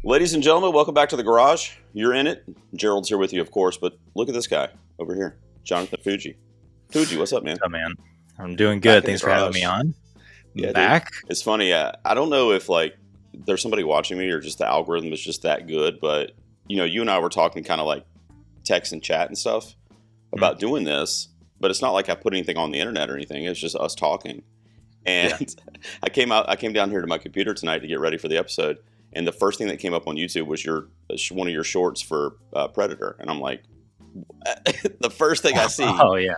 Ladies and gentlemen, welcome back to the garage. You're in it. Gerald's here with you, of course, but look at this guy over here, Jonathan Fujii. Fujii, what's up, man? What's up, man? I'm doing Back good. in the Thanks for having me garage. on. Yeah, dude. Back? It's funny. I don't know if there's somebody watching me or just the algorithm is just that good, but you and I were talking kind of like text and chat and stuff about doing this, but it's not like I put anything on the internet or anything. It's just us talking. And yeah. I came down here to my computer tonight to get ready for the episode, and the first thing that came up on YouTube was one of your shorts for Predator, and I'm like, the first thing I see. Oh yeah,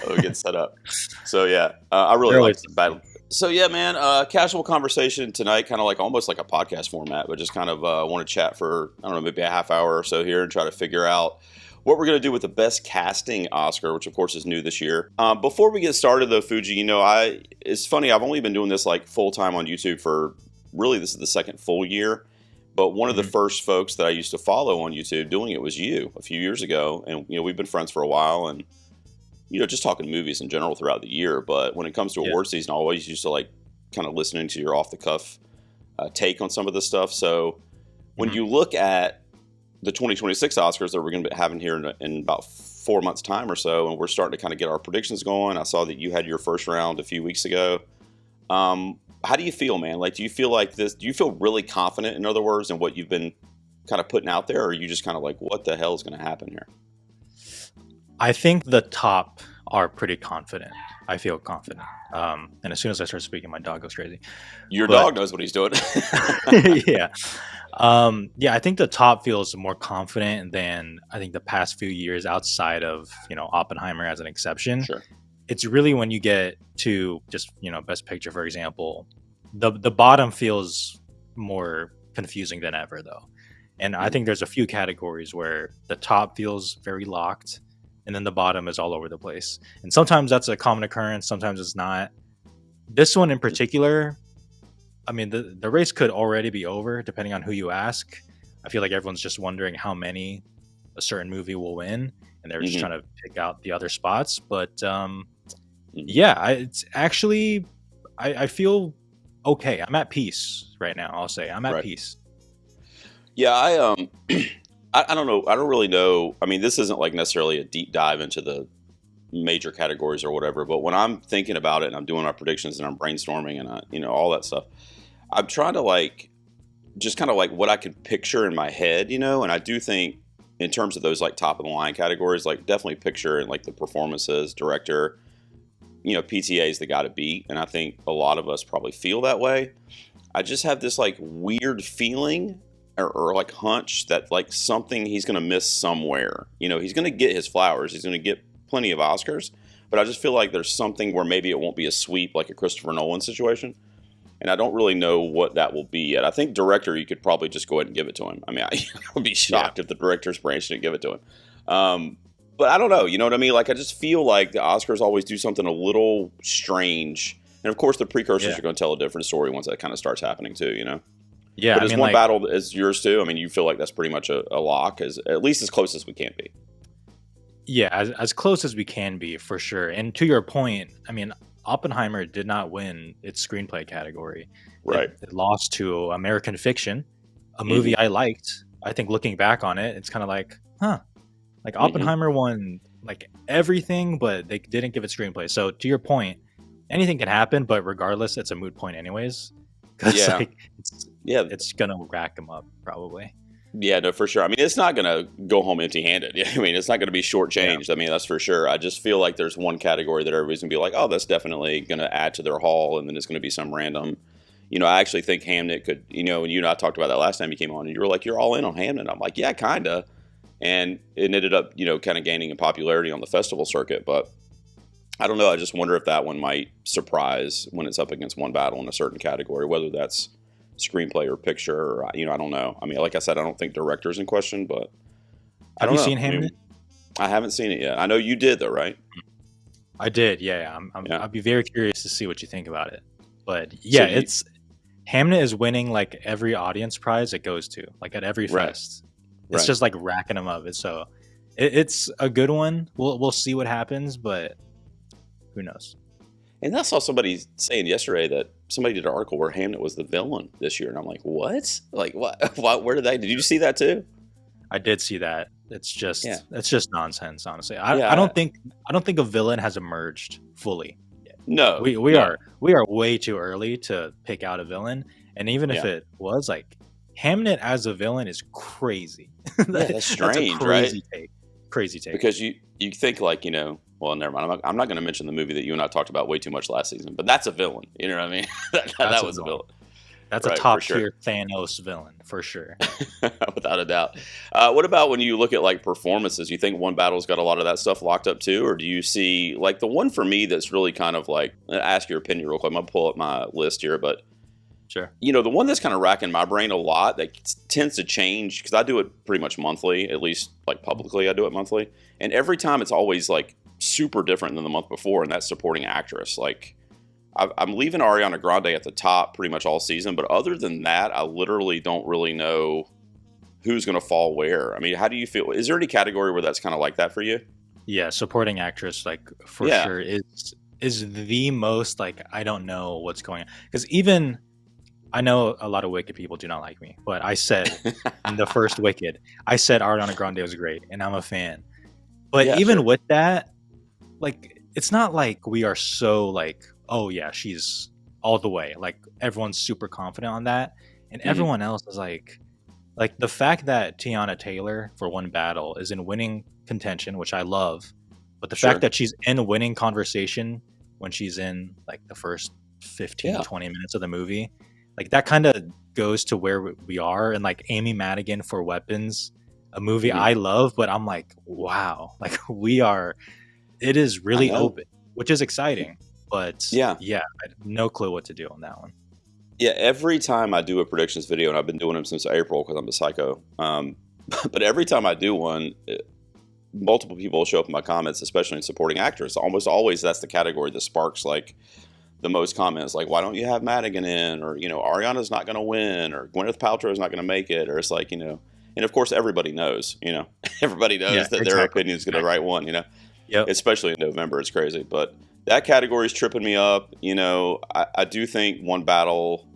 we get set up. So yeah, I really like the battle. So yeah, man, casual conversation tonight, kind of like almost like a podcast format, but just kind of want to chat for I don't know, maybe a half hour or so here and try to figure out what we're going to do with the Best Casting Oscar, which of course is new this year. Before we get started though, Fujii, it's funny, I've only been doing this like full time on YouTube for really this is the second full year. But one of the first folks that I used to follow on YouTube doing it was you a few years ago. And, we've been friends for a while and, just talking movies in general throughout the year. But when it comes to award season, I always used to like kind of listening to your off the cuff take on some of this stuff. So when you look at the 2026 Oscars that we're going to be having here in about 4 months time or so, and we're starting to kind of get our predictions going. I saw that you had your first round a few weeks ago. How do you feel, man? Like, do you feel like this? Do you feel really confident, in other words, in what you've been kind of putting out there? Or are you just kind of like, what the hell is going to happen here? I think the top are pretty confident. I feel confident. And as soon as I start speaking, my dog goes crazy. Your dog knows what he's doing. Yeah. I think the top feels more confident than I think the past few years outside of, Oppenheimer as an exception. Sure. It's really when you get to just, Best Picture, for example, the bottom feels more confusing than ever, though. And I think there's a few categories where the top feels very locked and then the bottom is all over the place. And sometimes that's a common occurrence. Sometimes it's not. This one in particular, I mean, the race could already be over depending on who you ask. I feel like everyone's just wondering how many a certain movie will win. And they're just trying to pick out the other spots. But it's actually, I feel okay. I'm at peace right now. I'll say I'm at peace. Yeah, I don't know. I don't really know. I mean, this isn't like necessarily a deep dive into the major categories or whatever. But when I'm thinking about it and I'm doing my predictions and I'm brainstorming and all that stuff, I'm trying to like just kind of like what I could picture in my head, And I do think in terms of those like top of the line categories, like definitely picture and like the performances, director, PTA is the guy to beat. And I think a lot of us probably feel that way. I just have this like weird feeling or like hunch that like something he's going to miss somewhere. He's going to get his flowers. He's going to get plenty of Oscars. But I just feel like there's something where maybe it won't be a sweep like a Christopher Nolan situation. And I don't really know what that will be yet. I think director, you could probably just go ahead and give it to him. I mean, I would be shocked if the director's branch didn't give it to him. But I don't know. You know what I mean? Like, I just feel like the Oscars always do something a little strange. And of course, the precursors are going to tell a different story once that kind of starts happening too, Yeah. But as one battle as yours too, I mean, you feel like that's pretty much a lock, at least as close as we can be. Yeah, as close as we can be, for sure. And to your point, I mean, Oppenheimer did not win its screenplay category. Right. It lost to American Fiction, a movie I liked. I think looking back on it, it's kind of like, like Oppenheimer won like everything, but they didn't give it screenplay. So to your point, anything can happen, but regardless, it's a moot point anyways. Because it's going to rack them up probably. Yeah, no, for sure. I mean, it's not going to go home empty-handed. I mean, it's not going to be shortchanged. I mean, that's for sure. I just feel like there's one category that everybody's going to be like, oh, that's definitely going to add to their haul, and then it's going to be some random. I actually think Hamnet could, and you and I talked about that last time you came on, and you were like, you're all in on Hamnet. I'm like, yeah, kind of. And it ended up, kind of gaining in popularity on the festival circuit. But I don't know. I just wonder if that one might surprise when it's up against one battle in a certain category, whether that's screenplay or picture, or I don't know. I mean, like I said, I don't think director's in question, but have you seen Hamnet? I haven't seen it yet. I know you did though, right? I did. Yeah. I'd be very curious to see what you think about it. But yeah, Hamnet is winning like every audience prize it goes to, like at every fest. It's just like racking them up. So it's a good one. We'll see what happens, but who knows? And I saw somebody saying yesterday that somebody did an article where Hamnet was the villain this year, and I'm like, what? Like, what? What? Where did you see that too? I did see that. It's Yeah, just nonsense, honestly. I yeah. don't think a villain has emerged fully yet. No, We no. are way too early to pick out a villain, and even if Yeah, it was like Hamnet as a villain is crazy. yeah. That's That's a strange, right? crazy take. Because you think like, well, never mind. I'm not going to mention the movie that you and I talked about way too much last season, but that's a villain. You know what I mean? That's That a was a villain. villain, That's a right? For top sure. tier Thanos villain for sure. Without a doubt. What about when you look at like performances? You think One Battle's got a lot of that stuff locked up too, or do you see like the one for me that's really kind of like? Ask your opinion real quick. I'm gonna pull up my list here, but Sure. the one that's kind of racking my brain a lot that tends to change because I do it pretty much monthly, at least like publicly, I do it monthly, and every time it's always like super different than the month before, and that's supporting actress. Like I'm leaving Ariana Grande at the top pretty much all season, but other than that, I literally don't really know who's going to fall where. I mean, how do you feel? Is there any category where that's kind of like that for you? Yeah, supporting actress like for Yeah, sure is the most like I don't know what's going on because even I know a lot of Wicked people do not like me, but I said in the first Wicked, I said Ariana Grande was great, and I'm a fan. But yeah, even sure. with that, like it's not like we are so like, oh yeah, she's all the way. Like everyone's super confident on that, and Hmm. everyone else is like the fact that Tiana Taylor for One Battle is in winning contention, which I love, but the fact Sure. that she's in a winning conversation when she's in like the first 15 Yeah. 20 minutes of the movie, like that kind of goes to where we are. And like Amy Madigan for Weapons, a movie Hmm. I love, but I'm like, wow, like it is I really know. open, which is exciting. But Yeah. yeah, I have no clue what to do on that one. Yeah. Every time I do a predictions video, and I've been doing them since April because I'm a psycho. But every time I do one, multiple people will show up in my comments, especially in supporting actress. Almost always that's the category that sparks like the most comments, like, why don't you have Madigan in? Or, Ariana's not going to win, or Gwyneth Paltrow's not going to make it. Or it's like, and of course, everybody knows, everybody Yeah, knows that their exactly. opinion is going to Exactly. write one, Yep. especially in November. It's crazy. But that category is tripping me up. I do think One Battle,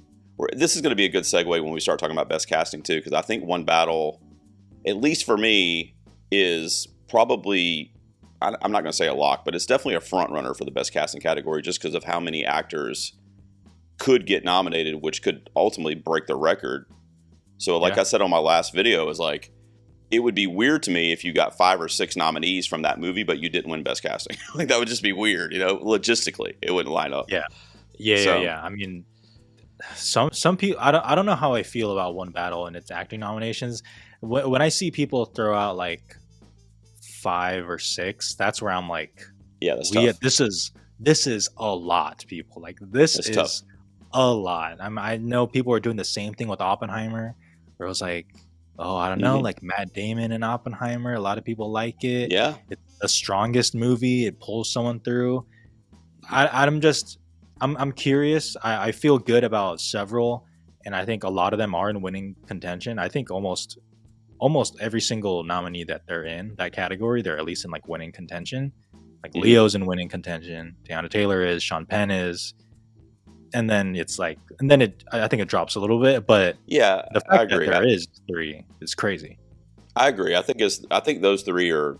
this is going to be a good segue when we start talking about best casting, too, because I think One Battle, at least for me, is probably, I'm not going to say a lock, but it's definitely a front runner for the best casting category just because of how many actors could get nominated, which could ultimately break the record. So, like Yeah. I said on my last video, is like, it would be weird to me if you got 5 or 6 nominees from that movie, but you didn't win best casting. Like that would just be weird, logistically, it wouldn't line up. Yeah. So, Yeah. I mean, some people I don't know how I feel about One Battle and its acting nominations. When I see people throw out like 5 or 6, that's where I'm like, yeah, that's tough. this is a lot, people. Like this That's tough. is a lot. I know people are doing the same thing with Oppenheimer, where it was like, oh, I don't know, Hmm. like Matt Damon and Oppenheimer. A lot of people like it. Yeah, It's the strongest movie. It pulls someone through. I'm curious. I feel good about several, and I think a lot of them are in winning contention. I think almost every single nominee that they're in that category, they're at least in like winning contention. Like hmm, Leo's in winning contention, Tiana Taylor is, Sean Penn is, and then it's like, and then I think it drops a little bit, but yeah, the I fact that agree. there is 3 is crazy. I agree. I think those 3 are.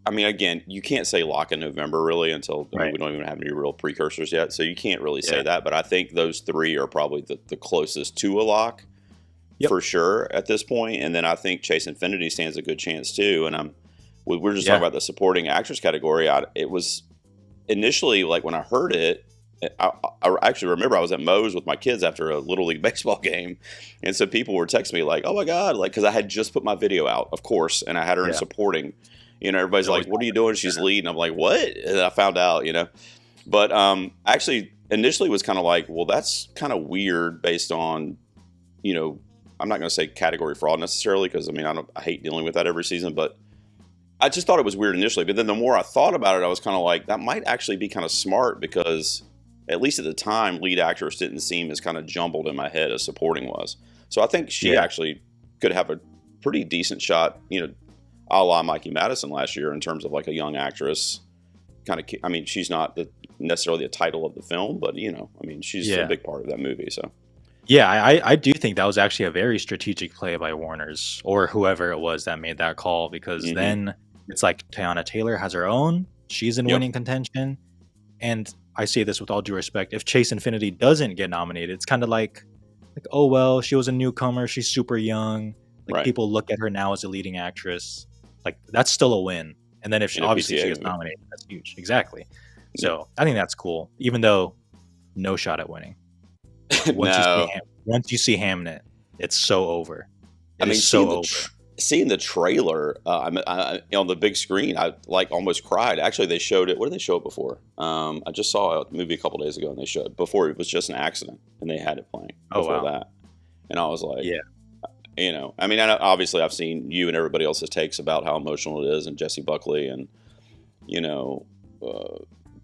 I mean, again, you can't say lock in November really until Right. we don't even have any real precursors yet, so you can't really say Yeah. that. But I think those 3 are probably the closest to a lock Yep. for sure at this point. And then I think Chase Infinity stands a good chance too. And we're just Yeah. talking about the supporting actress category. It was initially like when I heard it. I actually remember I was at Moe's with my kids after a Little League baseball game. And so people were texting me like, oh my God, like, because I had just put my video out, of course, and I had her in Yeah. supporting. Everybody's It always like, what are you doing? She's Yeah. leading. I'm like, what? And I found out, But actually, initially was kind of like, well, that's kind of weird based on, I'm not going to say category fraud necessarily because, I mean, I hate dealing with that every season, but I just thought it was weird initially. But then the more I thought about it, I was kind of like, that might actually be kind of smart because at least at the time, lead actress didn't seem as kind of jumbled in my head as supporting was. So I think she Yeah. actually could have a pretty decent shot, a la Mikey Madison last year in terms of like a young actress kind of. I mean, she's not necessarily the title of the film, but I mean, she's a Yeah. big part of that movie. So Yeah, I do think that was actually a very strategic play by Warner's or whoever it was that made that call, because then it's like Teyana Taylor has her own. She's in winning contention. And I say this with all due respect. If Chase Infinity doesn't get nominated, it's kind of like, oh, well, she was a newcomer. She's super young. Like people look at her now as a leading actress. Like that's still a win. And then if she gets nominated, that's huge. Exactly. So I think that's cool, even though no shot at winning. Once you see Hamnet, it's so over. Seeing the trailer on the big screen, I like almost cried. Actually, they showed it. Where did they show it before? I just saw a movie a couple days ago, and they showed it before. It was just an accident, and they had it playing before that. And I was like, I mean, obviously, I've seen you and everybody else's takes about how emotional it is, and Jessie Buckley, and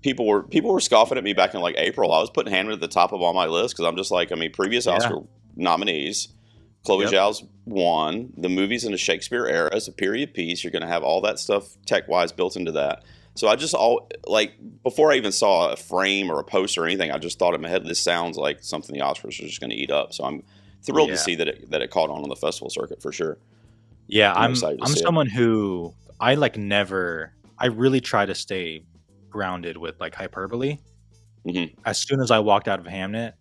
people were scoffing at me back in like April. I was putting Hamnet at the top of all my list because I'm just like, I mean, previous Oscar nominees. Chloe Zhao's won. The movie's in a Shakespeare era. It's a period piece. You're going to have all that stuff tech-wise built into that. So I just before I even saw a frame or a poster or anything, I just thought in my head, this sounds like something the Oscars are just going to eat up. So I'm thrilled to see that it caught on the festival circuit for sure. Yeah, I'm someone who I really try to stay grounded with like hyperbole. As soon as I walked out of Hamnet,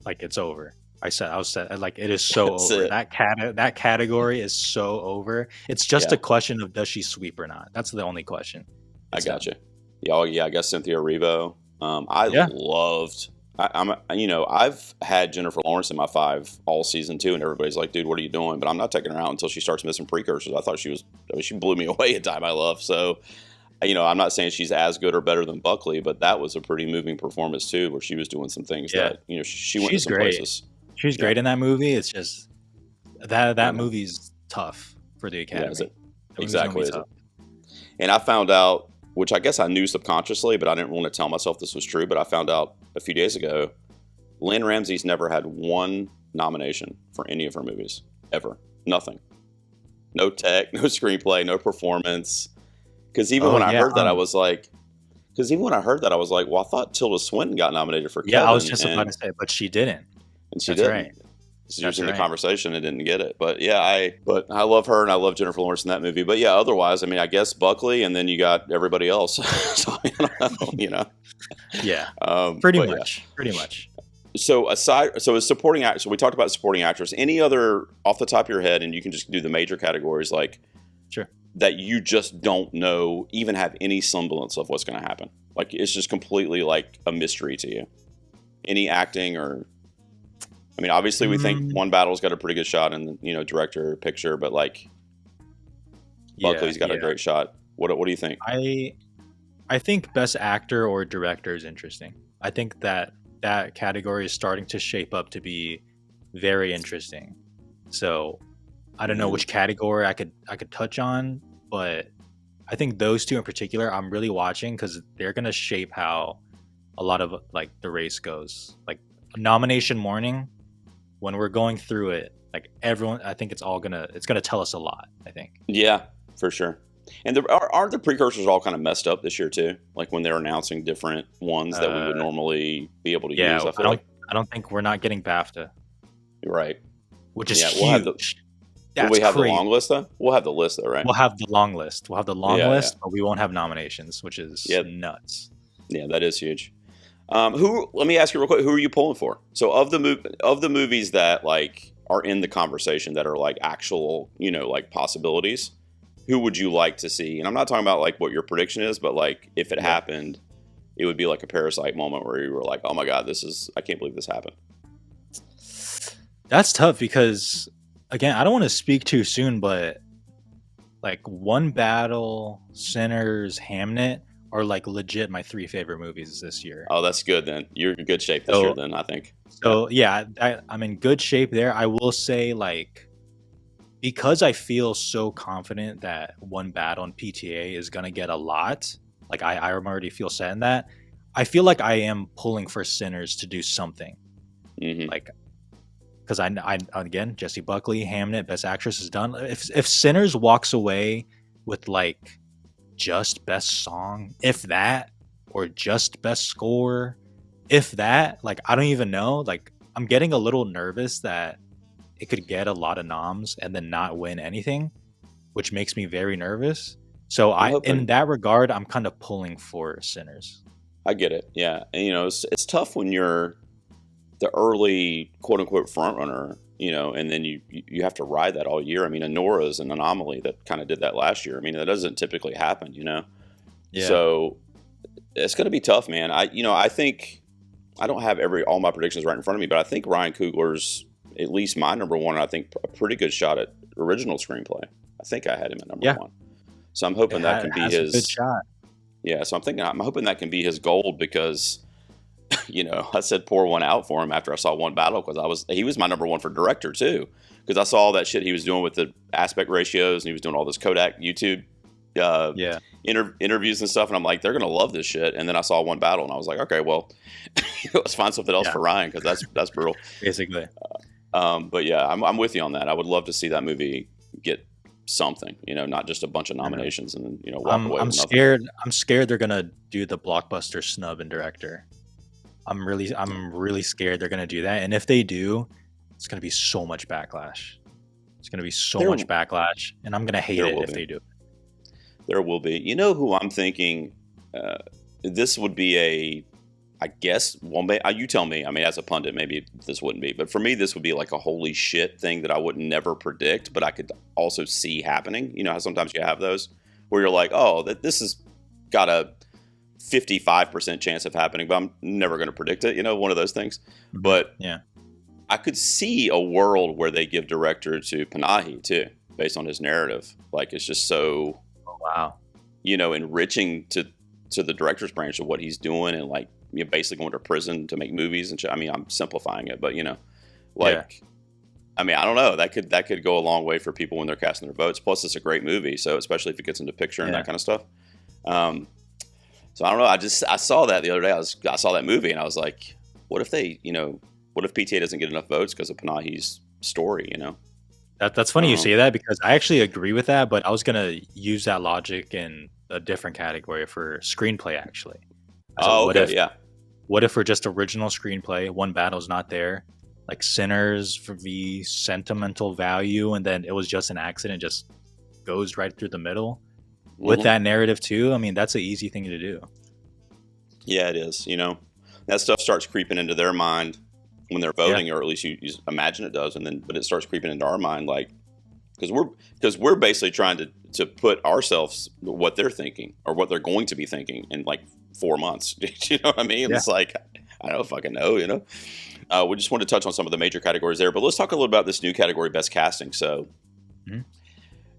like it's over. I was set. Like it is so over. That category is so over. It's just a question of does she sweep or not. That's the only question. I got you. Yeah, I guess Cynthia Erivo. I've had Jennifer Lawrence in my 5 all season 2, and everybody's like, "Dude, what are you doing?" But I'm not taking her out until she starts missing precursors. I thought she blew me away at Time I Love. So, I'm not saying she's as good or better than Buckley, but that was a pretty moving performance too, where she was doing some things that she went to some places. She's great in that movie. It's just that movie's tough for the Academy. Yeah, exactly. And I found out, which I guess I knew subconsciously, but I didn't want to tell myself this was true, but I found out a few days ago, Lynn Ramsey's never had one nomination for any of her movies. Ever. Nothing. No tech, no screenplay, no performance. Because even when I heard that, I was like, well, I thought Tilda Swinton got nominated for Kevin. Yeah, I was just about to say, but she didn't. And she didn't. Right. She was in the conversation and didn't get it. But yeah, I love her and I love Jennifer Lawrence in that movie. But yeah, otherwise, I mean, I guess Buckley and then you got everybody else. So, Yeah. Pretty much. So as supporting actor, so we talked about supporting actress. Any other off the top of your head, and you can just do the major categories, like that you just don't know, even have any semblance of what's going to happen. Like it's just completely like a mystery to you. Any acting or. I mean, obviously, we think One Battle's got a pretty good shot in, director, picture, but like Buckley's got a great shot. What do you think? I think best actor or director is interesting. I think that category is starting to shape up to be very interesting. So I don't know which category I could touch on, but I think those two in particular I'm really watching because they're gonna shape how a lot of like the race goes. Like nomination morning. When we're going through it, like everyone, I think it's gonna tell us a lot. I think. Yeah, for sure. And aren't the precursors all kind of messed up this year too? Like when they're announcing different ones that we would normally be able to use. I don't think we're not getting BAFTA. Right. Which is huge. Will we have the long list though? We'll have the list though, right? We'll have the long list. But we won't have nominations, which is nuts. Yeah, that is huge. Let me ask you real quick, who are you pulling for? So of the movies that like are in the conversation that are like actual, like possibilities, who would you like to see? And I'm not talking about like what your prediction is, but like if it happened, it would be like a Parasite moment where you were like, oh my God, I can't believe this happened. That's tough because again, I don't want to speak too soon, but like One Battle, Sinners, Hamnet are like legit my 3 favorite movies this year. Oh, that's good then. You're in good shape this year then, I think. So yeah, I'm in good shape there. I will say like, because I feel so confident that One Battle and PTA is going to get a lot, like I already feel set in that, I feel like I am pulling for Sinners to do something. Like, because I again, Jessie Buckley, Hamnet, Best Actress is done. If Sinners walks away with like just best song, if that, or just best score, if that. Like, I don't even know. Like, I'm getting a little nervous that it could get a lot of noms and then not win anything, which makes me very nervous. So I'm in hoping. that regard, I'm kind of pulling for Sinners. I get it. Yeah, and it's tough when you're the early quote unquote front runner, and then you have to ride that all year. I mean, Honora is an anomaly that kind of did that last year. I mean, that doesn't typically happen. Yeah. So it's going to be tough, man. I think I don't have all my predictions right in front of me, but I think Ryan Coogler's at least my number one. I think a pretty good shot at original screenplay. I think I had him at number Yeah. one. So I'm hoping that can be has a good his. shot. Yeah, so I'm hoping that can be his gold because, I said pour one out for him after I saw One Battle because he was my number one for director too because I saw all that shit he was doing with the aspect ratios and he was doing all this Kodak YouTube Yeah. interviews and stuff and I'm like they're gonna love this shit and then I saw One Battle and I was like okay well let's find something else Yeah. for Ryan because that's brutal. Basically. But yeah, I'm with you on that. I would love to see that movie get something, not just a bunch of I know. nominations and walk away I'm with nothing. scared. I'm scared they're gonna do the blockbuster snub in director. I'm really scared they're gonna do that. And if they do, it's gonna be so much backlash. It's gonna be so There- much backlash, and I'm gonna hate There it will if be. they do. There will be. You know who I'm thinking? This would be I guess, well, you tell me. I mean, as a pundit, maybe this wouldn't be. But for me, this would be like a holy shit thing that I would never predict, but I could also see happening. You know how sometimes you have those where you're like, oh, this has got a 55% chance of happening, but I'm never going to predict it. One of those things. But Yeah. I could see a world where they give director to Panahi, too, based on his narrative. Like, it's just so... Oh, wow. enriching to the director's branch of what he's doing and like basically going to prison to make movies and shit. I mean, I'm simplifying it, but I mean, I don't know. That could go a long way for people when they're casting their votes. Plus, it's a great movie, so especially if it gets into picture and that kind of stuff. So I don't know. I saw that the other day. I saw that movie and I was like, what if they, what if PTA doesn't get enough votes because of Panahi's story? That's funny you say that because I actually agree with that, but I was gonna use that logic in a different category for screenplay actually. So what if for just original screenplay, One Battle's not there, like Sinners for the sentimental value, and then it was just an accident, just goes right through the middle with that narrative too. I mean, that's an easy thing to do. Yeah, it is. That stuff starts creeping into their mind when they're voting, or at least you imagine it does, but it starts creeping into our mind, like because we're basically trying to put ourselves what they're thinking or what they're going to be thinking in like 4 months. You know what I mean? Yeah. It's like I don't fucking know. We just want to touch on some of the major categories there, but let's talk a little about this new category, best casting. So,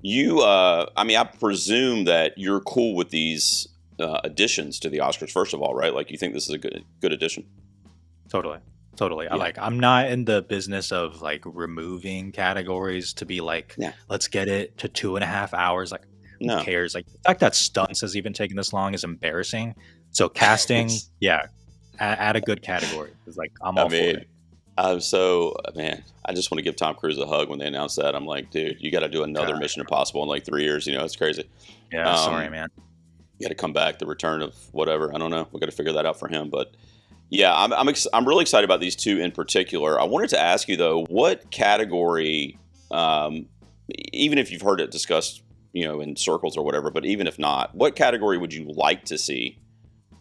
you, I mean, I presume that you're cool with these additions to the Oscars. First of all, right? Like, you think this is a good addition? Totally. Yeah. I'm not in the business of like removing categories to be like, let's get it to 2.5 hours. Like, who cares? Like, the fact that stunts has even taken this long is embarrassing. So casting, add a good category. It's like I'm all for it. Man, I just want to give Tom Cruise a hug when they announced that. I'm like, dude, you got to do another Mission Impossible in like 3 years. It's crazy. Yeah, sorry, man. You got to come back. The return of whatever. I don't know. We got to figure that out for him, but. Yeah, I'm really excited about these two in particular. I wanted to ask you though, what category, even if you've heard it discussed, in circles or whatever, but even if not, what category would you like to see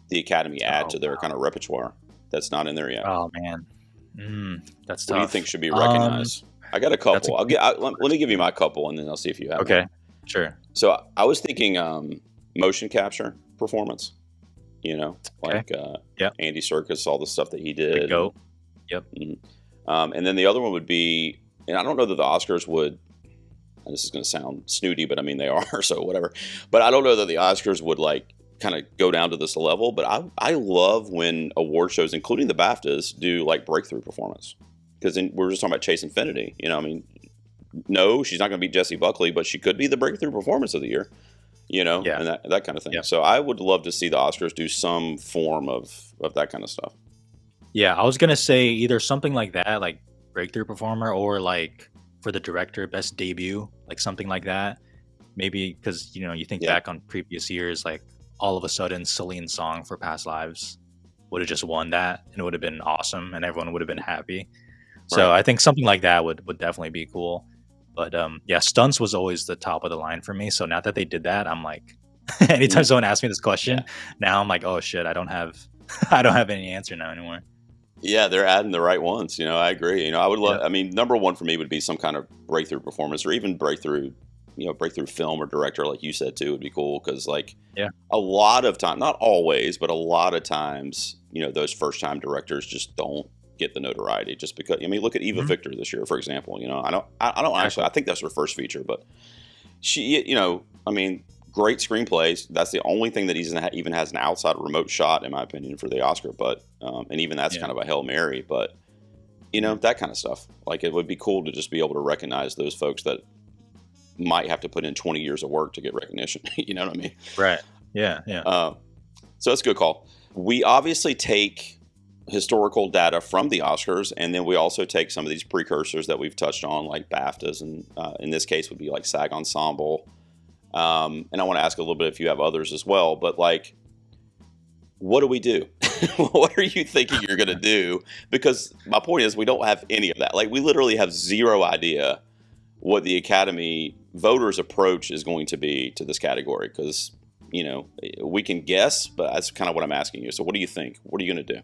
the Academy add to their kind of repertoire that's not in there yet? Oh man, that's tough. What do you think should be recognized? I got a couple. Let me give you my couple, and then I'll see if you have. Okay, one. Sure. So I was thinking motion capture performance. Andy Serkis, all the stuff that he did. Go. Yep. And then the other one would be, and I don't know that the Oscars would, and this is going to sound snooty, but I mean, they are, so whatever. But I don't know that the Oscars would like kind of go down to this level. But I love when award shows, including the BAFTAs, do like breakthrough performance. Because we were just talking about Chase Infinity. I mean, no, she's not going to be Jessie Buckley, but she could be the breakthrough performance of the year. And that kind of thing. So I would love to see the Oscars do some form of that kind of stuff. Yeah, I was gonna say either something like that, like breakthrough performer, or like for the director, best debut, like something like that. maybe because you think Yeah, back on previous years, like all of a sudden Celine's song for Past Lives would have just won that, and it would have been awesome, and everyone would have been happy. So right. I think something like that would definitely be cool. But yeah, stunts was always the top of the line for me. So now that they did that, I'm like, anytime Mhm. someone asks me this Yeah. question, now I'm like, oh shit, I don't have, I don't have any answer now anymore. Yeah, they're adding the right ones. I agree. I would love. Yeah, I mean, number one for me would be some kind of breakthrough performance, or even breakthrough, breakthrough film or director, like you said too, would be cool. Because like yeah, a lot of time, not always, but a lot of times, those first time directors just don't get the notoriety. Just because, I mean, look at Eva hmm Victor this year, for example. I don't actually. exactly. I think that's her first feature, but she, I mean, great screenplays. That's the only thing that even has an outside remote shot, in my opinion, for the Oscar. But and even that's Yeah, kind of a Hail Mary. But yeah, that kind of stuff. Like it would be cool to just be able to recognize those folks that might have to put in 20 years of work to get recognition. You know what I mean? right. Yeah, yeah, Uh, so that's a good call. We obviously take historical data from the Oscars, and then we also take some of these precursors that we've touched on, like BAFTAs, and in this case would be like SAG Ensemble. And I want to ask a little bit if you have others as well, but like, what do we do? What are you thinking you're going to do? Because my point is, we don't have any of that. Like, we literally have zero idea what the Academy voters' approach is going to be to this category. Because, we can guess, but that's kind of what I'm asking you. So, what do you think? What are you going to do?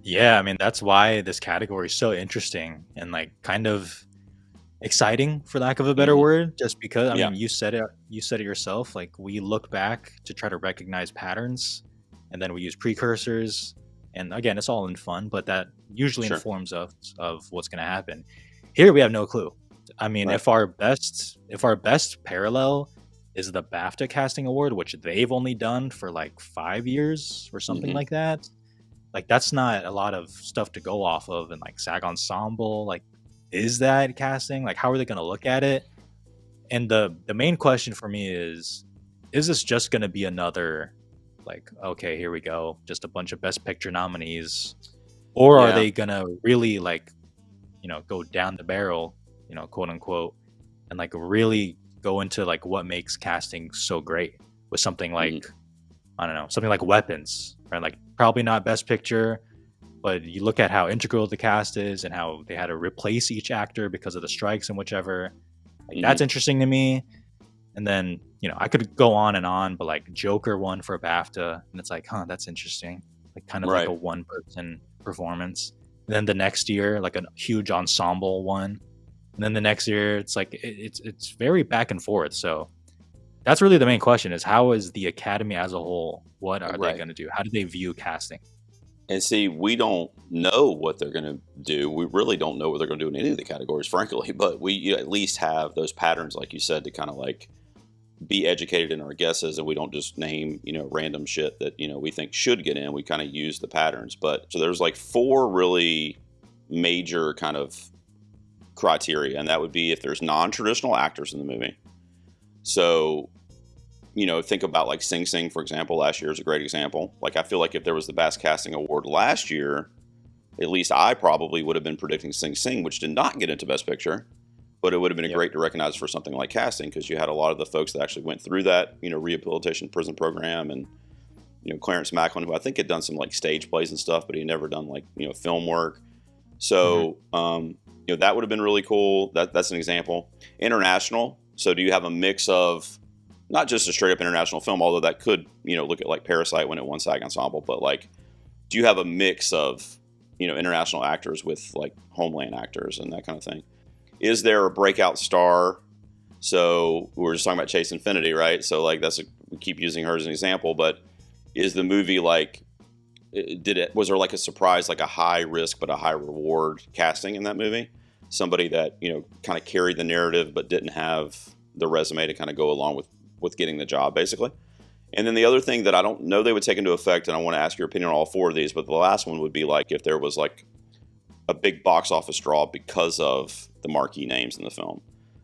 yeah. I mean, that's why this category is so interesting and like kind of exciting, for lack of a better Hmm. word. Just because, I Yeah, mean, you said it yourself. Like we look back to try to recognize patterns, and then we use precursors. And again, it's all in fun, but that usually sure. informs us of what's going to happen. Here, we have no clue. I mean, Right. if our best parallel is the BAFTA casting award, which they've only done for like 5 years or something Hmm. like that, like that's not a lot of stuff to go off of. And like SAG Ensemble, like, is that casting? Like, how are they going to look at it? And the main question for me is this just going to be another, like, okay, here we go, just a bunch of Best Picture nominees, or are Yeah. they going to really like, go down the barrel, quote unquote, and like really go into like what makes casting so great with something Hmm. like, I don't know, something like Weapons, right? Like probably not Best Picture, but you look at how integral the cast is and how they had to replace each actor because of the strikes and whichever. Like Hmm. that's interesting to me. And then, I could go on, but like Joker won for BAFTA, and it's like, huh, that's interesting. Like kind of like Right. a one person performance. And then the next year, like a huge ensemble one. And then the next year, it's like it's very back and forth. So that's really the main question: is how is the Academy as a whole? What are they Right. going to do? How do they view casting? And see, we don't know what they're going to do. We really don't know what they're going to do in any of the categories, frankly. But we at least have those patterns, like you said, to kind of like be educated in our guesses, and we don't just name random shit that we think should get in. We kind of use the patterns. But so there's like four really major kind of criteria, and that would be if there's non-traditional actors in the movie. So think about like Sing Sing, for example. Last year is a great example. Like I feel like if there was the Best Casting Award last year, at least I probably would have been predicting Sing Sing, which did not get into Best Picture, but it would have been Yep. great to recognize for something like casting because you had a lot of the folks that actually went through that rehabilitation prison program, and Clarence Macklin, who I think had done some like stage plays and stuff, but he never done like film work. hmm So that would have been really cool. That's an example. International. So do you have a mix of not just a straight up international film, although that could look at like Parasite when it won SAG Ensemble, but like do you have a mix of international actors with like homeland actors and that kind of thing? Is there a breakout star? So we were just talking about Chase Infinity, right? So like we keep using her as an example, but is the movie like was there like a surprise, like a high risk but a high reward casting in that movie? Somebody that kind of carried the narrative but didn't have the resume to kind of go along with getting the job, basically. And then the other thing that I don't know they would take into effect, and I want to ask your opinion on all four of these, but the last one would be like if there was like a big box office draw because of the marquee names in the film.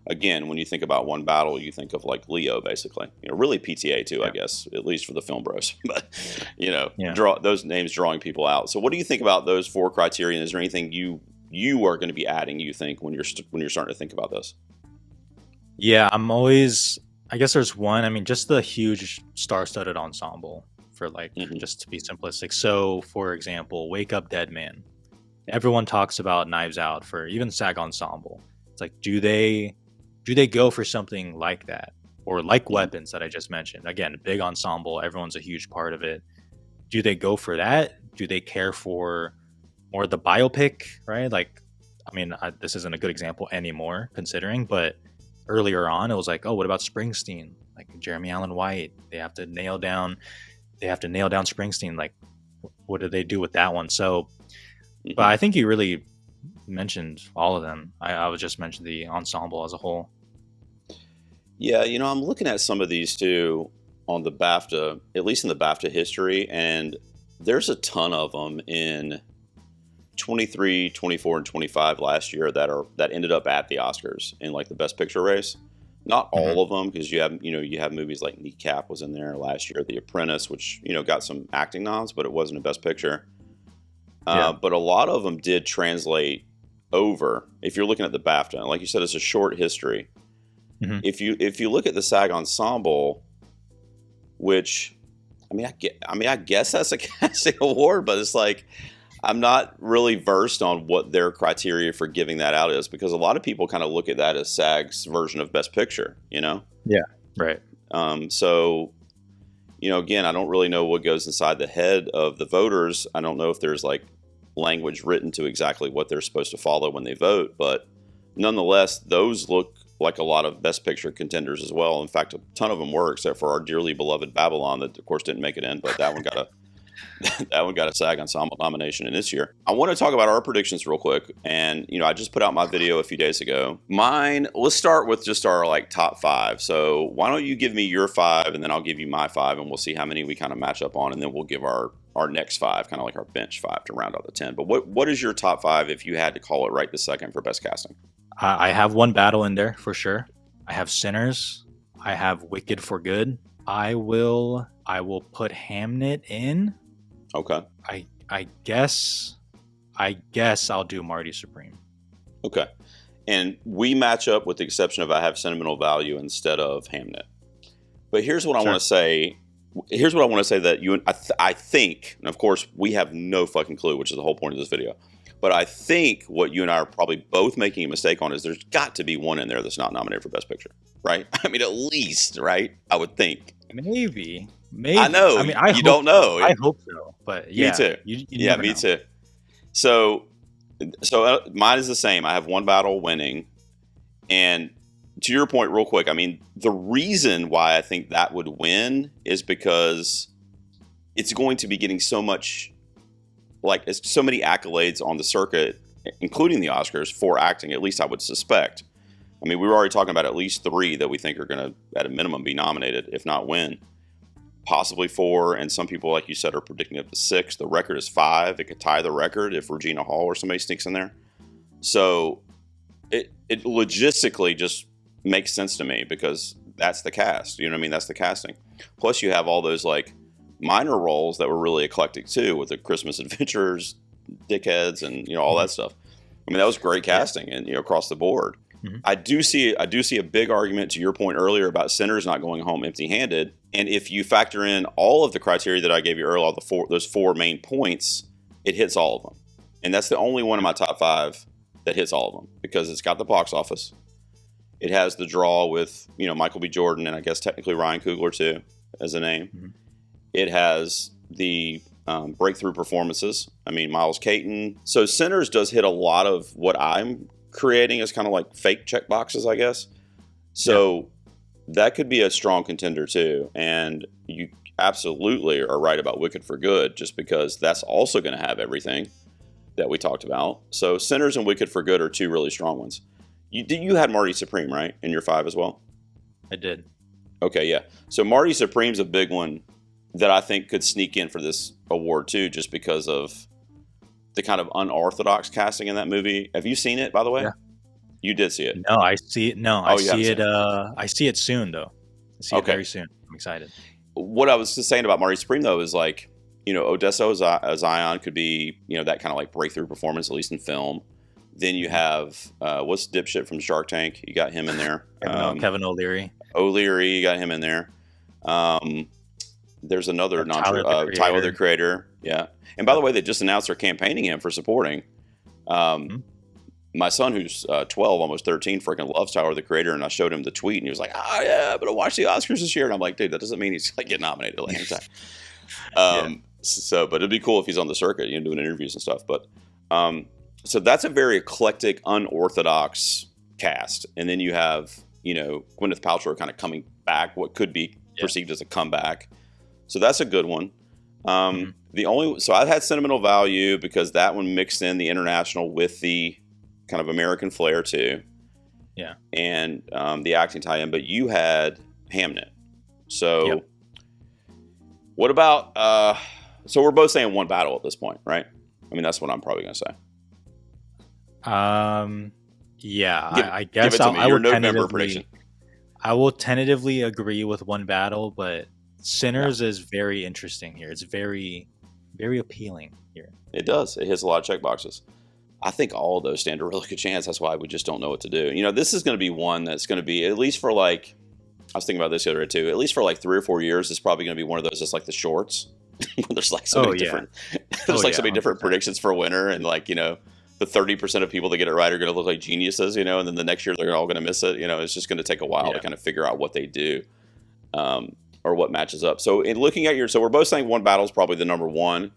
Again, when you think about One Battle, you think of like Leo, basically. Really PTA too, I Yeah. guess, at least for the film bros. But Yeah. draw those names drawing people out. So, what do you think about those four criteria? Is there anything you are going to be adding? You think when you're starting to think about this? Yeah. I'm always I guess there's one. I mean, just the huge star-studded ensemble for like, Hmm. just to be simplistic. So, for example, Wake Up Dead Man. Everyone talks about Knives Out for even SAG ensemble. It's like, do they go for something like that, or like Weapons that I just mentioned? Again, big ensemble. Everyone's a huge part of it. Do they go for that? Do they care for more the biopic, right? Like, I mean, this isn't a good example anymore considering, but earlier on it was like, oh, what about Springsteen? Like Jeremy Allen White, they have to nail down Springsteen. Like, what do they do with that one? So, but I think you really mentioned all of them. I would just mention the ensemble as a whole. Yeah, I'm looking at some of these too on the BAFTA, at least in the BAFTA history, and there's a ton of them in 23, 24, and 25 last year that ended up at the Oscars in like the Best Picture race. Not all of them, because you have movies like Kneecap was in there last year, The Apprentice, which got some acting nods, but it wasn't a Best Picture. But a lot of them did translate over. If you're looking at the BAFTA, and like you said, it's a short history. Mm-hmm. If you look at the SAG ensemble, which I guess that's a casting award, but it's like I'm not really versed on what their criteria for giving that out is, because a lot of people kind of look at that as SAG's version of Best Picture, Yeah, right. So, again, I don't really know what goes inside the head of the voters. I don't know if there's like language written to exactly what they're supposed to follow when they vote, but nonetheless, those look like a lot of Best Picture contenders as well. In fact, a ton of them were, except for our dearly beloved Babylon, that of course didn't make it in, but that one got a SAG Ensemble nomination in this year. I want to talk about our predictions real quick, and I just put out my video a few days ago. Mine. Let's start with just our like top 5. So why don't you give me your 5, and then I'll give you my 5, and we'll see how many we kind of match up on, and then we'll give our next 5, kind of like our bench 5 to round out the 10. But what is your top 5 if you had to call it right this second for best casting? I have one battle in there for sure. I have Sinners. I have Wicked for Good. I will put Hamnet in. Okay. I guess I'll do Marty Supreme. Okay. And we match up with the exception of I have Sentimental Value instead of Hamnet. But here's what I want to say. Here's what I want to say that you and I think, and of course we have no fucking clue, which is the whole point of this video. But I think what you and I are probably both making a mistake on is there's got to be one in there that's not nominated for Best Picture, right? I mean, at least, right? I would think. Maybe. I know. I mean, you don't know. I hope so. But yeah, me too. You me know. too. So mine is the same. I have one battle winning, and to your point, real quick. I mean, the reason why I think that would win is because it's going to be getting so much. Like, it's so many accolades on the circuit, including the Oscars, for acting, at least I would suspect. I mean, we were already talking about at least 3 that we think are going to, at a minimum, be nominated, if not win. Possibly 4, and some people, like you said, are predicting up to 6. The record is 5. It could tie the record if Regina Hall or somebody sneaks in there. So, it logistically just makes sense to me, because that's the cast. You know what I mean? That's the casting. Plus, you have all those, like, minor roles that were really eclectic too, with the Christmas Adventurers, Dickheads, and all that stuff. I mean, that was great casting, and across the board. Mm-hmm. I do see a big argument to your point earlier about Sinners not going home empty-handed. And if you factor in all of the criteria that I gave you earlier, all those 4 main points, it hits all of them. And that's the only one in my top 5 that hits all of them, because it's got the box office. It has the draw with Michael B. Jordan, and I guess technically Ryan Coogler too as a name. Mm-hmm. It has the breakthrough performances. I mean, Miles Caton. So Sinners does hit a lot of what I'm creating as kind of like fake check boxes, I guess. So that could be a strong contender too. And you absolutely are right about Wicked for Good, just because that's also going to have everything that we talked about. So Sinners and Wicked for Good are 2 really strong ones. You had Marty Supreme, right, in your 5 as well? I did. Okay, yeah. So Marty Supreme's a big one that I think could sneak in for this award too, just because of the kind of unorthodox casting in that movie. Have you seen it, by the way? Yeah. You did see it. No, I see it. No, I see it. I see it soon, though. I see it very soon. I'm excited. What I was just saying about Marty Supreme, though, is like, Odessa Zion could be, that kind of like breakthrough performance, at least in film. Then you have what's dipshit from Shark Tank? You got him in there. Kevin O'Leary. O'Leary, you got him in there. There's another Tyler the Creator. Yeah. And by the way, they just announced they're campaigning him for supporting. My son, who's 12, almost 13, freaking loves Tyler the Creator, and I showed him the tweet, and he was like, "Oh yeah, I'm gonna watch the Oscars this year." And I'm like, "Dude, that doesn't mean he's like getting nominated like anytime." So, but it'd be cool if he's on the circuit, doing interviews and stuff. But so that's a very eclectic, unorthodox cast, and then you have Gwyneth Paltrow kind of coming back, what could be perceived as a comeback. So that's a good one. So I've had sentimental value because that one mixed in the international with the kind of American flair too. Yeah. And the acting tie-in, but you had Hamnet. So what about, so we're both saying one battle at this point, right? I mean, that's what I'm probably going to say. I guess I would November prediction. I will tentatively agree with one battle, but Sinners is very interesting here. It's very, very appealing here. It does. It hits a lot of check boxes. I think all of those stand a really good chance. That's why we just don't know what to do. This is going to be one that's going to be, at least for I was thinking about this the other day too, at least for 3 or 4 years, it's probably going to be one of those that's like the shorts. There's so many different, so many different predictions for winner, and the 30% of people that get it right are going to look like geniuses, and then the next year they're all going to miss it. It's just going to take a while to kind of figure out what they do, or what matches up. So in looking at so we're both saying one battle is probably the number one,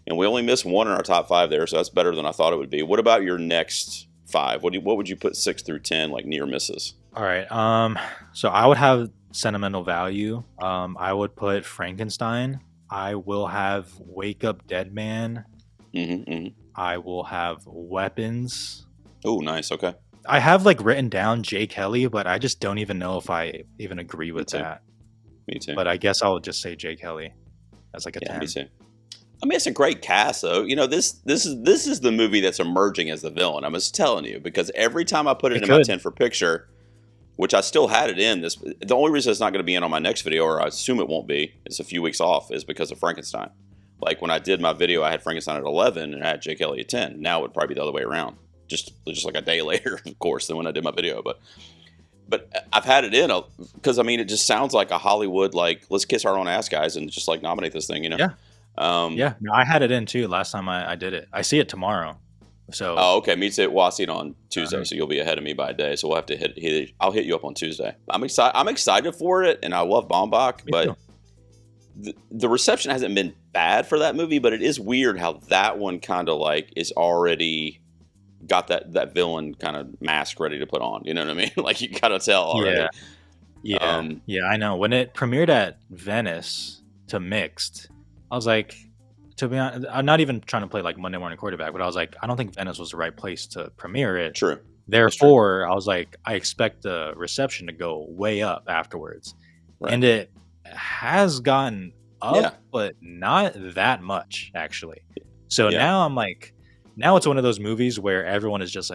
and we only missed one in our top 5 there, so that's better than I thought it would be. What about your next 5? What would you put 6 through 10 near misses? All right. So I would have sentimental value. I would put Frankenstein. I will have Wake Up Dead Man. I will have Weapons. Oh, nice. Okay. I have written down Jay Kelly, but I just don't even know if I even agree with that. Me too. But I guess I'll just say Jay Kelly as a 10. Me too. I mean, it's a great cast, though. This is the movie that's emerging as the villain. I'm just telling you, because every time I put it in my 10 for picture, which I still had it in, the only reason it's not going to be in on my next video, or I assume it won't be, it's a few weeks off, is because of Frankenstein. When I did my video, I had Frankenstein at 11 and I had Jay Kelly at 10. Now it would probably be the other way around, just a day later, of course, than when I did my video. But I've had it in because it just sounds like a Hollywood let's kiss our own ass, guys, and just nominate this thing, Yeah. No, I had it in too last time I did it. I see it tomorrow. So. Oh, okay. Me too. Well, I see it on Tuesday, so you'll be ahead of me by a day. So we'll have to I'll hit you up on Tuesday. I'm excited for it, and I love Baumbach, but the reception hasn't been bad for that movie. But it is weird how that one kind of is already got that villain kind of mask ready to put on. You know what I mean? You gotta tell already. Yeah. I know. When it premiered at Venice to mixed, I was like, to be honest, I'm not even trying to play Monday morning quarterback, but I was like, I don't think Venice was the right place to premiere it. True. Therefore, I was like, I expect the reception to go way up afterwards. Right. And it has gotten up, but not that much, actually. So now I'm now it's one of those movies where everyone is just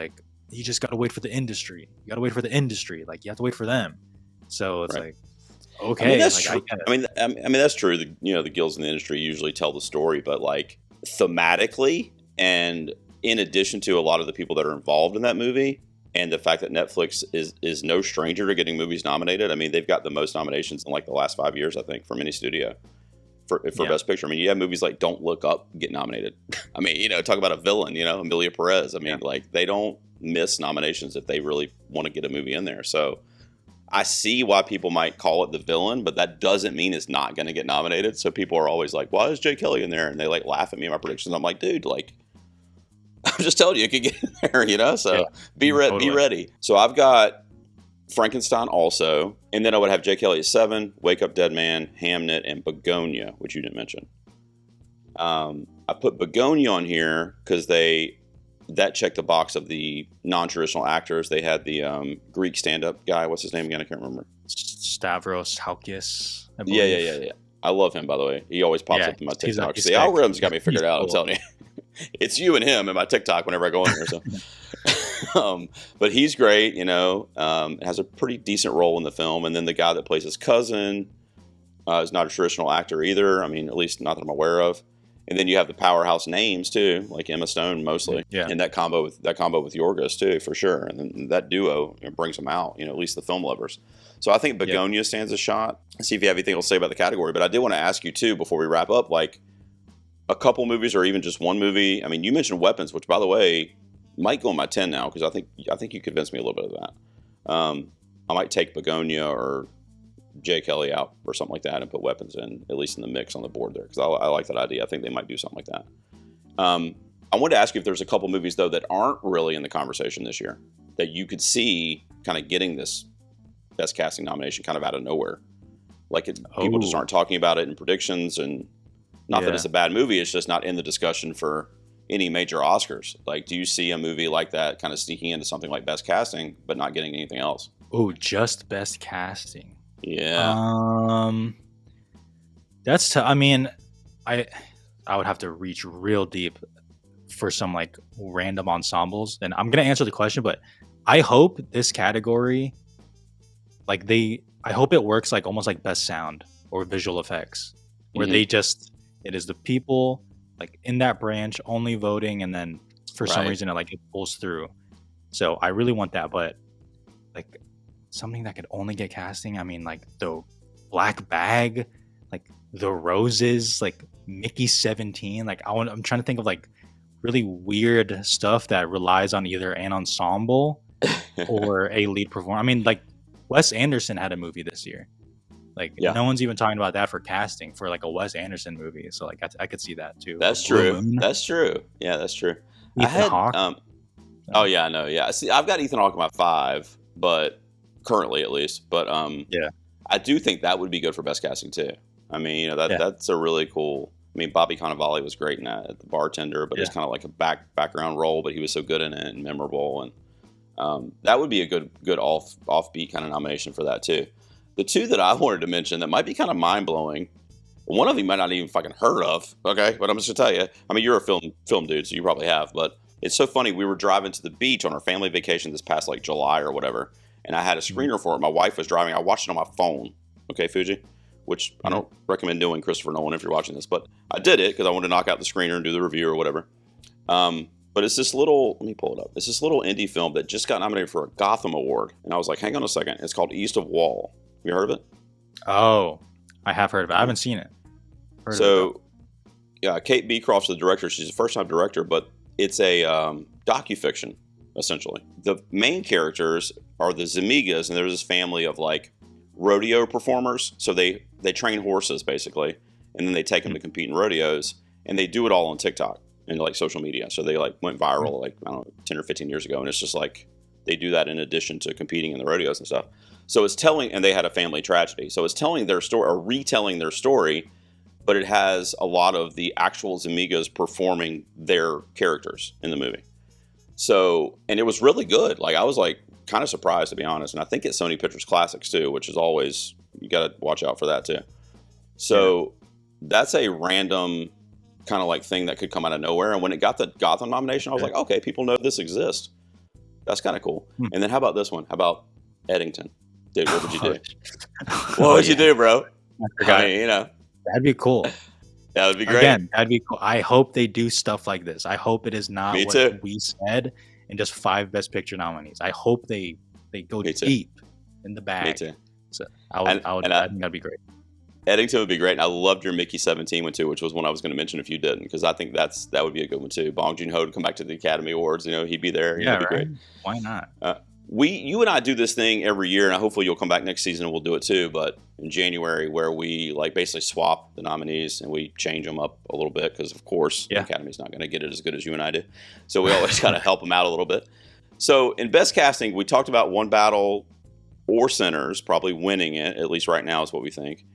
you just got to wait for the industry. You got to wait for the industry. You have to wait for them. So it's okay. I mean, that's true. I mean, that's true. The guilds in the industry usually tell the story, but thematically, and in addition to a lot of the people that are involved in that movie, and the fact that Netflix is no stranger to getting movies nominated. I mean, they've got the most nominations in the last 5 years, I think, from any studio for Best Picture. I mean, you have movies like Don't Look Up get nominated. I mean, talk about a villain. Emilia Perez. I mean, they don't miss nominations if they really want to get a movie in there. So. I see why people might call it the villain, but that doesn't mean it's not going to get nominated. So people are always like, why is Jay Kelly in there? And they laugh at me in my predictions. I'm like, dude, I'm just telling you, it could get in there, So be ready. So I've got Frankenstein also. And then I would have Jay Kelly at 7, Wake Up Dead Man, Hamnet, and Begonia, which you didn't mention. I put Begonia on here because that checked the box of the non-traditional actors. They had the Greek stand-up guy. What's his name again? I can't remember. Stavros Halkias. Yeah. I love him, by the way. He always pops up in my TikTok. The algorithm's got me figured out. Cool. I'm telling you. It's you and him in my TikTok whenever I go in there. So, but he's great. Has a pretty decent role in the film. And then the guy that plays his cousin is not a traditional actor either. I mean, at least not that I'm aware of. And then you have the powerhouse names too, like Emma Stone mostly, Yeah. and that combo with Yorgos too, for sure. And then that duo brings them out, at least the film lovers. So I think Begonia stands a shot. See if you have anything else to say about the category. But I did want to ask you too before we wrap up, like a couple movies or even just one movie. I mean, you mentioned Weapons, which by the way might go in my 10 now because I think you convinced me a little bit of that. I might take Begonia or Jay Kelly out or something like that and put Weapons in, at least in the mix on the board there, because I like that idea. I think they might do something like that. I wanted to ask you if there's a couple movies though that aren't really in the conversation this year that you could see kind of getting this best casting nomination kind of out of nowhere, like people just aren't talking about it in predictions, and not that it's a bad movie, it's just not in the discussion for any major Oscars. Like, do you see a movie like that kind of sneaking into something like best casting but not getting anything else? Oh, just best casting. Yeah. That's I mean, I would have to reach real deep for some like random ensembles, and I'm gonna answer the question, but I hope this category, like I hope it works like almost like best sound or visual effects, where they just, it is the people like in that branch only voting, and then for some reason it pulls through. So I really want that, but like something that could only get casting, I mean, like the Black Bag, like The Roses, like Mickey 17, like I'm trying to think of like really weird stuff that relies on either an ensemble or a lead performer. I mean, like Wes Anderson had a movie this year, like no one's even talking about that for casting for like a Wes Anderson movie, so like I could see that too. That's true. That's true. Yeah, that's true. Ethan Hawke. Oh yeah, I know. Yeah, see, I've got Ethan Hawke in my 5, but currently at least. But I do think that would be good for best casting too. I mean, that's a really cool. I mean, Bobby Cannavale was great in that, the bartender, but it's kind of like a background role, but he was so good in it and memorable, and that would be a good offbeat kind of nomination for that too. The two that I wanted to mention that might be kind of mind blowing. One of them you might not even fucking heard of. Okay, but I'm just gonna tell you. I mean, you're a film dude, so you probably have. But it's so funny. We were driving to the beach on our family vacation this past like July or whatever, and I had a screener for it. My wife was driving. I watched it on my phone. Okay, Fujii, which I don't recommend doing, Christopher Nolan, if you're watching this, but I did it because I wanted to knock out the screener and do the review or whatever. But it's this little, let me pull it up. It's this little indie film that just got nominated for a Gotham Award. And I was like, hang on a second. It's called East of Wall. Have you heard of it? Oh, I have heard of it. I haven't seen it. Kate Beecroft's the director. She's a first-time director, but it's a docufiction, essentially. The main characters are the Zemigas, and there's this family of like rodeo performers. So they train horses basically, and then they take them to compete in rodeos, and they do it all on TikTok and like social media. So they like went viral like, I don't know, 10 or 15 years ago, and it's just like they do that in addition to competing in the rodeos and stuff. So it's telling, and they had a family tragedy. So it's telling their story or retelling their story, but it has a lot of the actual Zemigas performing their characters in the movie. So, and it was really good. Like I was like kind of surprised, to be honest. And I think it's Sony Pictures Classics too, which is always, you got to watch out for that too. So that's a random kind of like thing that could come out of nowhere. And when it got the Gotham nomination, I was like, okay, people know this exists. That's kind of cool. And then how about this one? How about Eddington? Dude, what would you do? What would you do, bro? I mean, that'd be cool. That would be great. Again, that'd be cool. I hope they do stuff like this. I hope it is not what we said and just 5 Best Picture nominees. I hope they go deep in the bag. Me too. So I think that'd be great. Eddington would be great. And I loved your Mickey 17 one too, which was one I was going to mention if you didn't, because I think that would be a good one too. Bong Joon-ho would come back to the Academy Awards. He'd be there. Yeah, it'd be great. Why not? You and I do this thing every year, and hopefully you'll come back next season and we'll do it too. But in January, where we like basically swap the nominees and we change them up a little bit, because of course the Academy's not going to get it as good as you and I do. So we always kind of help them out a little bit. So in Best Casting, we talked about One Battle or Sinners probably winning it, at least right now is what we think.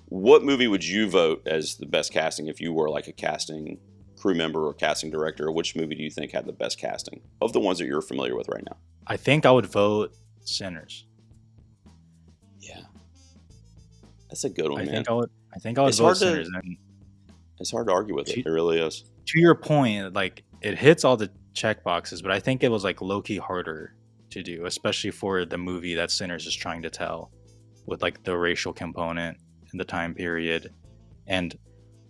What movie would you vote as the best casting if you were like a casting crew member or casting director? Which movie do you think had the best casting of the ones that you're familiar with right now? I think I would vote Sinners. Yeah, that's a good one, man. I think I would vote Sinners. It's hard to argue with it. It really is. To your point, like it hits all the check boxes, but I think it was like low-key harder to do, especially for the movie that Sinners is trying to tell, with like the racial component in the time period. And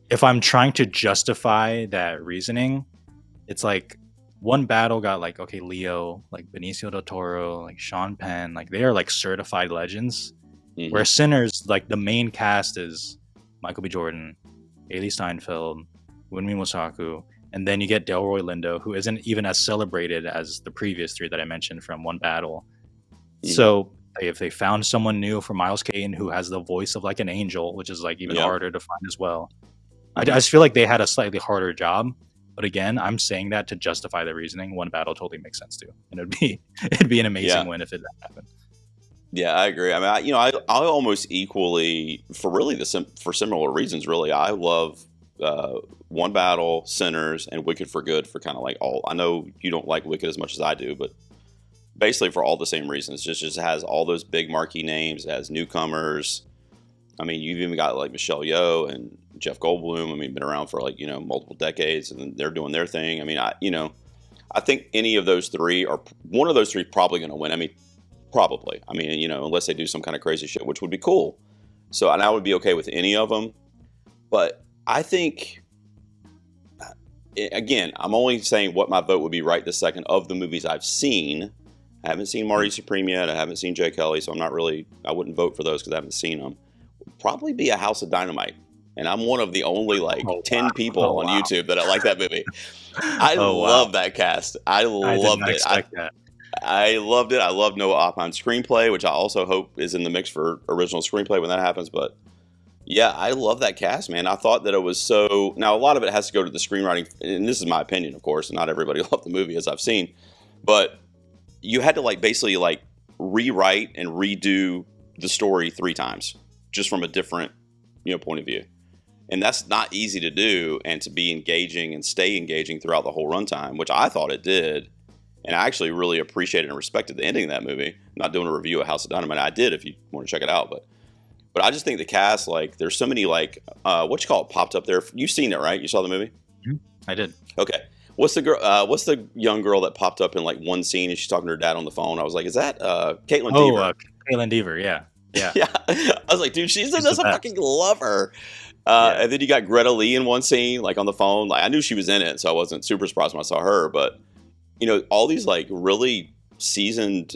if I'm trying to justify that reasoning, it's like one battle got like, okay, Leo, like Benicio del Toro, like Sean Penn, like they are like certified legends. Mhm. Where Sinners, like the main cast is Michael B. Jordan, Haley Steinfeld, Wunmi Mosaku, and then you get Delroy Lindo, who isn't even as celebrated as the previous three that I mentioned from One Battle. Mhm. So if they found someone new for Miles Caton who has the voice of like an angel, which is like even Yep. harder to find as well, I just feel like they had a slightly harder job. But again, I'm saying that to justify the reasoning. One Battle totally makes sense too, and it'd be an amazing win if it happened. Yeah, I agree. I mean, I almost equally, for really for similar reasons. Really, I love One Battle, Sinners, and Wicked for Good for kind of like all. I know you don't like Wicked as much as I do, but basically for all the same reasons. Just has all those big marquee names. It has newcomers. I mean, you've even got like Michelle Yeoh and Jeff Goldblum. I mean, been around for like multiple decades, and they're doing their thing. I mean, I think any of those three or one of those three probably going to win. I mean. Probably. I mean, unless they do some kind of crazy shit, which would be cool. So, and I would be okay with any of them. But I think, again, I'm only saying what my vote would be right this second of the movies I've seen. I haven't seen Marty Supreme yet. I haven't seen Jay Kelly, so I wouldn't vote for those because I haven't seen them. Would probably be A House of Dynamite. And I'm one of the only 10 people on YouTube that I like that movie. I love that cast. I loved it. I loved it. I love Noah Oppenheim's screenplay, which I also hope is in the mix for original screenplay when that happens. But yeah, I love that cast, man. I thought that it was so. Now, a lot of it has to go to the screenwriting, and this is my opinion, of course. And not everybody loved the movie, as I've seen. But you had to basically rewrite and redo the story 3 times, just from a different point of view. And that's not easy to do, and to be engaging and stay engaging throughout the whole runtime, which I thought it did. And I actually really appreciated and respected the ending of that movie. I'm not doing a review of House of Dynamite. I did if you want to check it out. But I just think the cast, there's so many, what you call it, popped up there. You've seen it, right? You saw the movie? Mm-hmm. I did. Okay. What's the young girl that popped up in one scene and she's talking to her dad on the phone? I was like, is that Caitlin Deaver? Caitlin Deaver, yeah. Yeah. Yeah. I was like, dude, she's in this. I fucking love her. And then you got Greta Lee in one scene, on the phone. I knew she was in it, so I wasn't super surprised when I saw her, but all these really seasoned,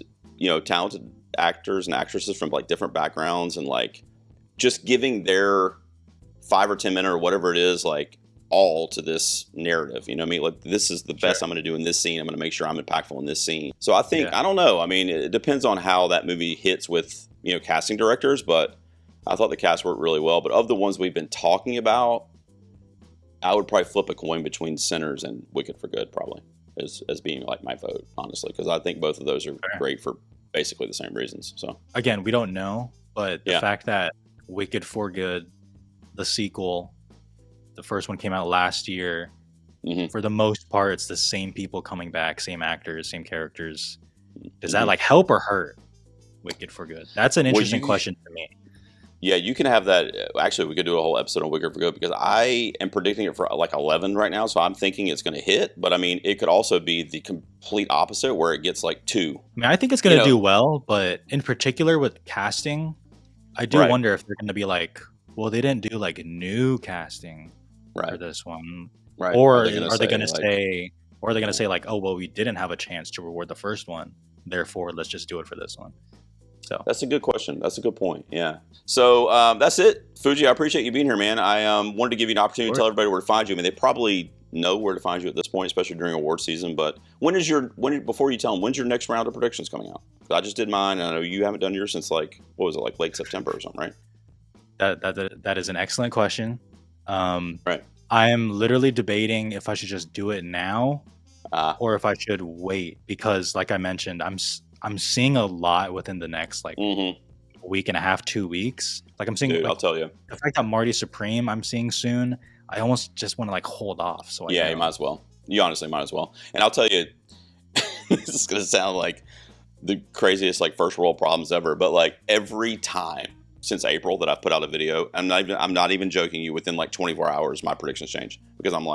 talented actors and actresses from different backgrounds, and just giving their 5 or 10 minute or whatever it is, all to this narrative. I mean, this is the best I'm going to do in this scene. I'm going to make sure I'm impactful in this scene. So I think, I don't know. I mean, it depends on how that movie hits with, casting directors, but I thought the cast worked really well. But of the ones we've been talking about, I would probably flip a coin between Sinners and Wicked for Good, probably. As being my vote, honestly, because I think both of those are great for basically the same reasons. So again, we don't know, but the fact that Wicked for Good, the sequel, the first one came out last year, for the most part, it's the same people coming back, same actors, same characters. Does that help or hurt Wicked for Good? That's an interesting question to me. Yeah, you can have that. Actually, we could do a whole episode on Wicked for Good because I am predicting it for 11 right now. So I'm thinking it's going to hit. But I mean, it could also be the complete opposite where it gets 2. I mean, I think it's going to do well. But in particular with casting, I do wonder if they're going to be well, they didn't do new casting for this one. Right. Or are they going to say, oh, well, we didn't have a chance to reward the first one. Therefore, let's just do it for this one. So that's a good question. That's a good point. Yeah. So that's it. Fujii, I appreciate you being here, man. I wanted to give you an opportunity to tell everybody where to find you. I mean, they probably know where to find you at this point, especially during award season. But before you tell them, when's your next round of predictions coming out? I just did mine, and I know you haven't done yours since what was it, late September or something, right? That is an excellent question. Right. I am literally debating if I should just do it now or if I should wait because, like I mentioned, I'm seeing a lot within the next week and a half, 2 weeks. I'm seeing. Dude, I'll tell you. The fact that Marty Supreme I'm seeing soon, I almost just want to hold off. So you might as well. You honestly might as well. And I'll tell you, this is gonna sound like the craziest first world problems ever, but every time since April that I've put out a video, I'm not even joking you. Within 24 hours, my predictions change because I'm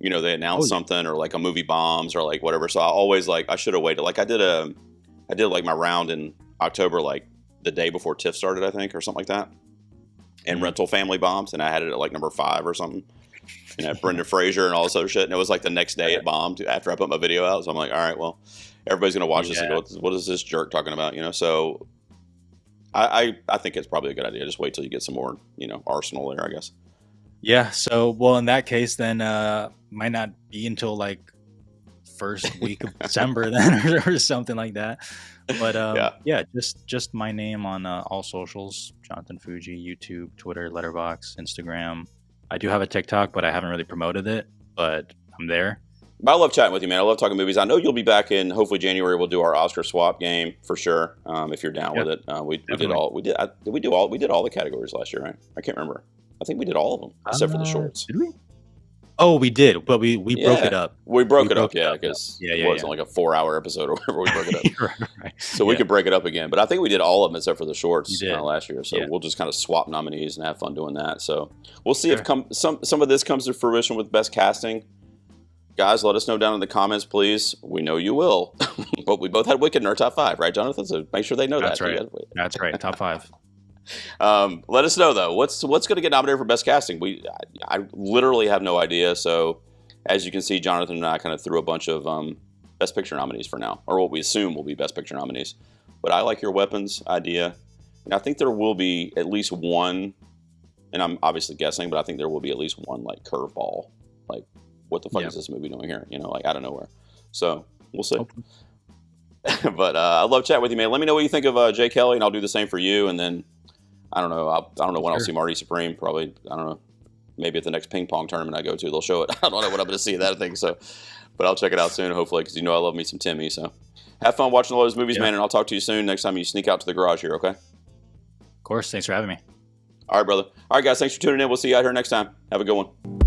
they announced something or a movie bombs or whatever. So I always I should have waited. I did my round in October, the day before TIFF started, I think, or something like that. and rental family bombs, and I had it at like number 5 or something. And I had Brendan Fraser and all this other shit, and it was like the next day it bombed after I put my video out. So I'm like, all right, well, everybody's gonna watch this and go, what is this jerk talking about? You know, so I think it's probably a good idea. Just wait till you get some more, you know, arsenal there, I guess. Yeah. So, well, in that case, then might not be until like first week of December then, or something like that. But yeah, just my name on all socials: Jonathan Fujii, YouTube, Twitter, Letterboxd, Instagram. I do have a TikTok, but I haven't really promoted it. But I'm there. I love chatting with you, man. I love talking movies. I know you'll be back in hopefully January. We'll do our Oscar swap game for sure. If you're down with it, we did all the categories last year, right? I can't remember. I think we did all of them except for the shorts. Did we? Oh, we did, but we broke it up. We broke it up, because it wasn't like a 4-hour episode or whatever. We broke it up, right. So we could break it up again. But I think we did all of them except for the shorts last year. So Yeah. we'll just kind of swap nominees and have fun doing that. So we'll see if some of this comes to fruition with best casting. Guys, let us know down in the comments, please. We know you will, but we both had Wicked in our top 5, right, Jonathan? So make sure they know That's that. Right. That's right. Top 5. Let us know though. What's going to get nominated for best casting? I literally have no idea. So as you can see, Jonathan and I kind of threw a bunch of best picture nominees for now, or what we assume will be best picture nominees. But I like your weapons idea, and I think there will be at least one. And I'm obviously guessing, but I think there will be at least one like curveball, like what the fuck is this movie doing here? You know, like out of nowhere. So we'll see. But I love chatting with you, man. Let me know what you think of Jay Kelly, and I'll do the same for you. And then I don't know. I don't know when I'll see Marty Supreme. Probably, I don't know. Maybe at the next ping pong tournament I go to, they'll show it. I don't know what I'm going to see that thing. So, but I'll check it out soon, hopefully, because you know I love me some Timmy. So, have fun watching all those movies, man. And I'll talk to you soon. Next time you sneak out to the garage here, okay? Of course. Thanks for having me. All right, brother. All right, guys. Thanks for tuning in. We'll see you out here next time. Have a good one.